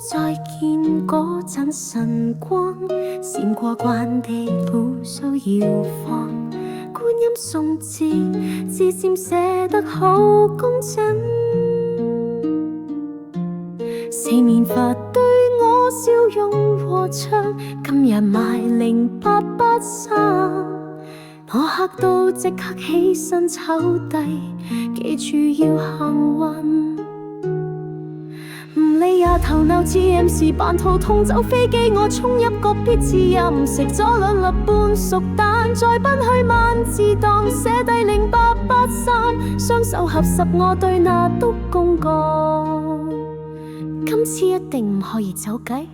再見嗰陣晨光，閃過慣地樸素搖晃，觀音送字，字漸寫得好工整。四面佛對我笑容和唱，今日買0883，我嚇到即刻起身抽低，記住要幸運。唔理呀頭鬧 GMC 扮肚痛走飛機，我衝入個必自任食咗兩粒半熟蛋，再奔去萬字檔寫低0883，雙手合十我對那篤公講，今次一定唔可以走雞。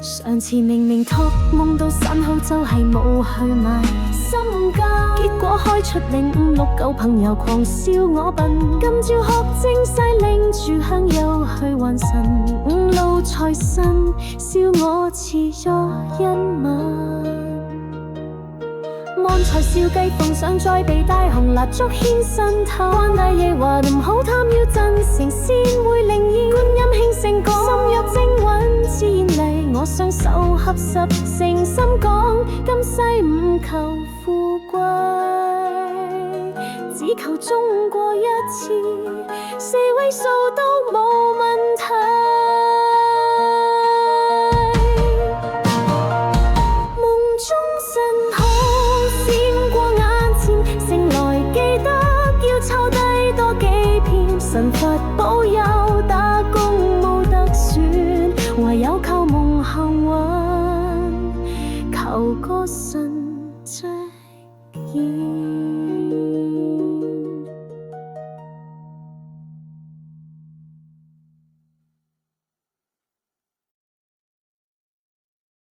上次明明託夢到散好就係冇去買心交，結果開出0569，朋友狂笑我笨，今朝學精細拎住香又去還神，5路財神笑我遲咗一晚。安財燒雞奉上再被大紅蠟燭牽身頭，關大爺話唔好貪要真誠先會靈驗，觀音輕聲講心若正穩自然嚟，我雙手合十誠心講今世唔求富貴，只求中過一次4位數都冇問題。神佛